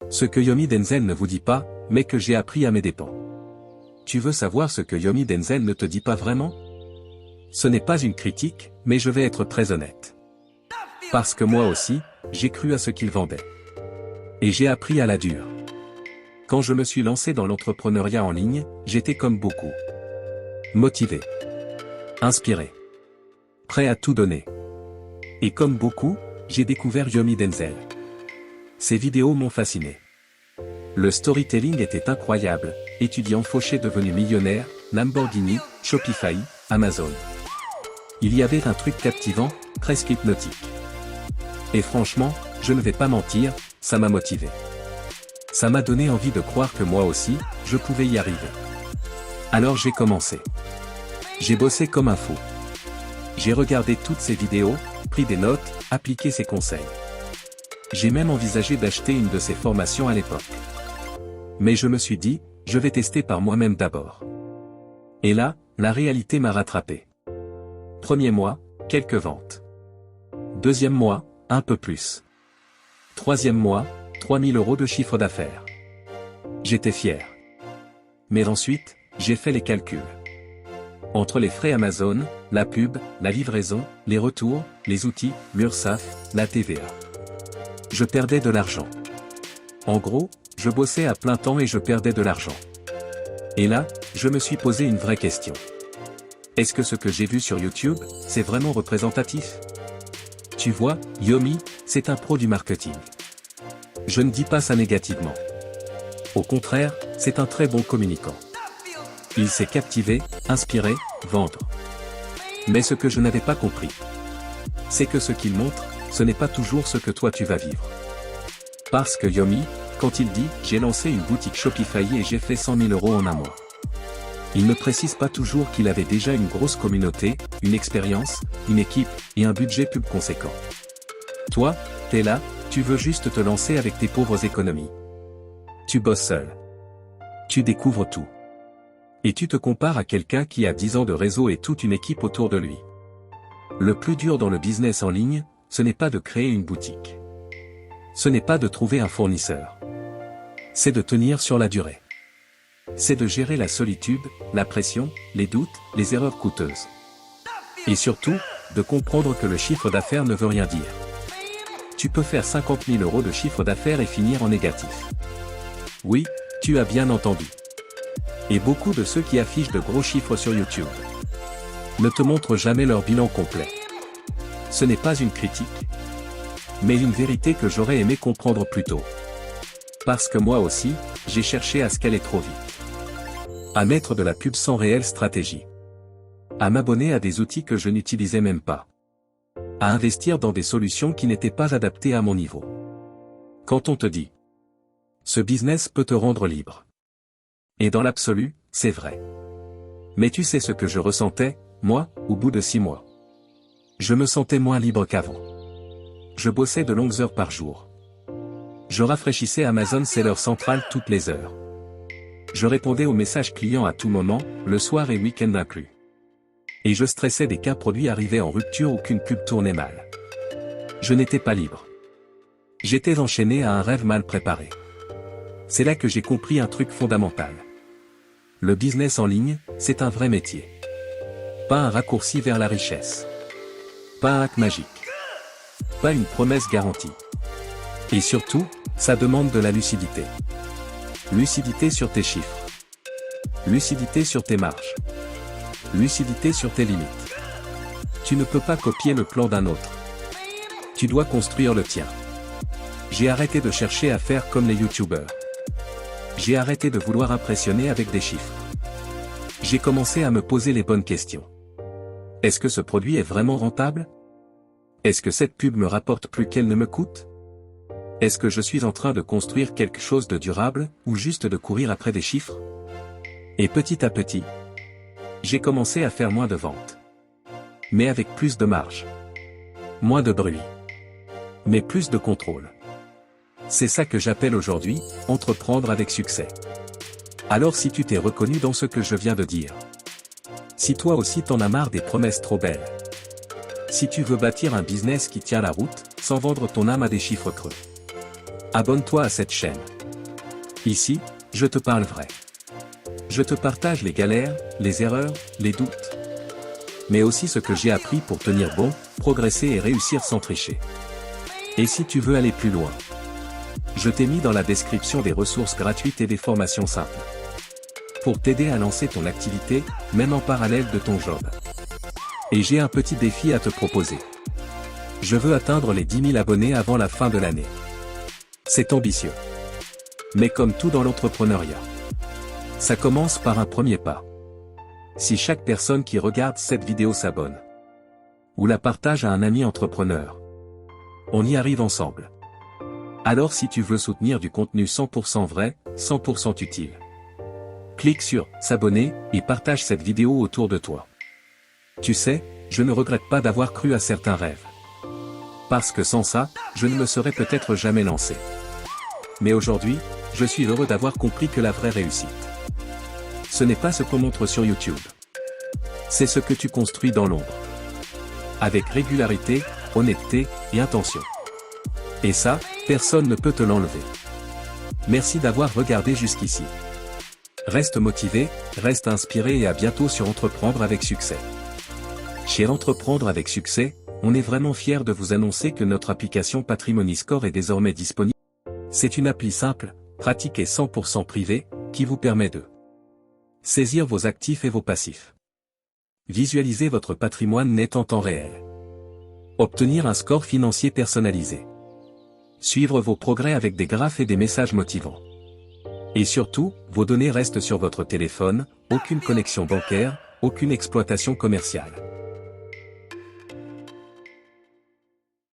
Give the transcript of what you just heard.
Ce que Yomi Denzel ne vous dit pas, mais que j'ai appris à mes dépens. Tu veux savoir ce que Yomi Denzel ne te dit pas vraiment? Ce n'est pas une critique, mais je vais être très honnête. Parce que moi aussi, j'ai cru à ce qu'il vendait. Et j'ai appris à la dure. Quand je me suis lancé dans l'entrepreneuriat en ligne, j'étais comme beaucoup. Motivé. Inspiré. Prêt à tout donner. Et comme beaucoup, j'ai découvert Yomi Denzel. Ses vidéos m'ont fasciné. Le storytelling était incroyable, étudiant fauché devenu millionnaire, Lamborghini, Shopify, Amazon. Il y avait un truc captivant, presque hypnotique. Et franchement, je ne vais pas mentir, ça m'a motivé. Ça m'a donné envie de croire que moi aussi, je pouvais y arriver. Alors j'ai commencé. J'ai bossé comme un fou. J'ai regardé toutes ses vidéos, pris des notes, appliqué ses conseils. J'ai même envisagé d'acheter une de ses formations à l'époque. Mais je me suis dit, je vais tester par moi-même d'abord. Et là, la réalité m'a rattrapé. Premier mois, quelques ventes. Deuxième mois, un peu plus. Troisième mois, 3000 € de chiffre d'affaires. J'étais fier. Mais ensuite, j'ai fait les calculs. Entre les frais Amazon, la pub, la livraison, les retours, les outils, l'URSSAF, la TVA. Je perdais de l'argent. En gros, je bossais à plein temps et je perdais de l'argent. Et là, je me suis posé une vraie question. Est-ce que ce que j'ai vu sur YouTube, c'est vraiment représentatif? Tu vois, Yomi, c'est un pro du marketing. Je ne dis pas ça négativement. Au contraire, c'est un très bon communicant. Il sait captiver, inspirer, vendre. Mais ce que je n'avais pas compris, c'est que ce qu'il montre, ce n'est pas toujours ce que toi tu vas vivre. Parce que Yomi, quand il dit « j'ai lancé une boutique Shopify et j'ai fait 100 000 € en un mois », il ne précise pas toujours qu'il avait déjà une grosse communauté, une expérience, une équipe, et un budget pub conséquent. Toi, t'es là, tu veux juste te lancer avec tes pauvres économies. Tu bosses seul. Tu découvres tout. Et tu te compares à quelqu'un qui a 10 ans de réseau et toute une équipe autour de lui. Le plus dur dans le business en ligne, ce n'est pas de créer une boutique. Ce n'est pas de trouver un fournisseur. C'est de tenir sur la durée. C'est de gérer la solitude, la pression, les doutes, les erreurs coûteuses. Et surtout, de comprendre que le chiffre d'affaires ne veut rien dire. Tu peux faire 50 000 € de chiffre d'affaires et finir en négatif. Oui, tu as bien entendu. Et beaucoup de ceux qui affichent de gros chiffres sur YouTube ne te montrent jamais leur bilan complet. Ce n'est pas une critique, mais une vérité que j'aurais aimé comprendre plus tôt. Parce que moi aussi, j'ai cherché à scaler trop vite. À mettre de la pub sans réelle stratégie. À m'abonner à des outils que je n'utilisais même pas. À investir dans des solutions qui n'étaient pas adaptées à mon niveau. Quand on te dit « ce business peut te rendre libre ». Et dans l'absolu, c'est vrai. Mais tu sais ce que je ressentais, moi, au bout de 6 mois. Je me sentais moins libre qu'avant. Je bossais de longues heures par jour. Je rafraîchissais Amazon Seller Central toutes les heures. Je répondais aux messages clients à tout moment, le soir et week-end inclus. Et je stressais dès qu'un produit arrivait en rupture ou qu'une pub tournait mal. Je n'étais pas libre. J'étais enchaîné à un rêve mal préparé. C'est là que j'ai compris un truc fondamental. Le business en ligne, c'est un vrai métier. Pas un raccourci vers la richesse. Pas un hack magique. Pas une promesse garantie. Et surtout, ça demande de la lucidité. Lucidité sur tes chiffres. Lucidité sur tes marges. Lucidité sur tes limites. Tu ne peux pas copier le plan d'un autre. Tu dois construire le tien. J'ai arrêté de chercher à faire comme les youtubeurs. J'ai arrêté de vouloir impressionner avec des chiffres. J'ai commencé à me poser les bonnes questions. Est-ce que ce produit est vraiment rentable? Est-ce que cette pub me rapporte plus qu'elle ne me coûte? Est-ce que je suis en train de construire quelque chose de durable, ou juste de courir après des chiffres? Et petit à petit, j'ai commencé à faire moins de ventes. Mais avec plus de marge. Moins de bruit. Mais plus de contrôle. C'est ça que j'appelle aujourd'hui, entreprendre avec succès. Alors si tu t'es reconnu dans ce que je viens de dire. Si toi aussi t'en as marre des promesses trop belles. Si tu veux bâtir un business qui tient la route, sans vendre ton âme à des chiffres creux. Abonne-toi à cette chaîne. Ici, je te parle vrai. Je te partage les galères, les erreurs, les doutes. Mais aussi ce que j'ai appris pour tenir bon, progresser et réussir sans tricher. Et si tu veux aller plus loin, je t'ai mis dans la description des ressources gratuites et des formations simples. Pour t'aider à lancer ton activité, même en parallèle de ton job. Et j'ai un petit défi à te proposer. Je veux atteindre les 10 000 abonnés avant la fin de l'année. C'est ambitieux. Mais comme tout dans l'entrepreneuriat, ça commence par un premier pas. Si chaque personne qui regarde cette vidéo s'abonne, ou la partage à un ami entrepreneur, on y arrive ensemble. Alors si tu veux soutenir du contenu 100% vrai, 100% utile, clique sur « S'abonner » et partage cette vidéo autour de toi. Tu sais, je ne regrette pas d'avoir cru à certains rêves. Parce que sans ça, je ne me serais peut-être jamais lancé. Mais aujourd'hui, je suis heureux d'avoir compris que la vraie réussite, ce n'est pas ce qu'on montre sur YouTube. C'est ce que tu construis dans l'ombre. Avec régularité, honnêteté et intention. Et ça, personne ne peut te l'enlever. Merci d'avoir regardé jusqu'ici. Reste motivé, reste inspiré et à bientôt sur Entreprendre avec succès. Chez Entreprendre avec succès, on est vraiment fiers de vous annoncer que notre application Patrimony Score est désormais disponible. C'est une appli simple, pratique et 100% privée, qui vous permet de saisir vos actifs et vos passifs. Visualiser votre patrimoine net en temps réel. Obtenir un score financier personnalisé. Suivre vos progrès avec des graphes et des messages motivants. Et surtout, vos données restent sur votre téléphone, aucune connexion bancaire, aucune exploitation commerciale.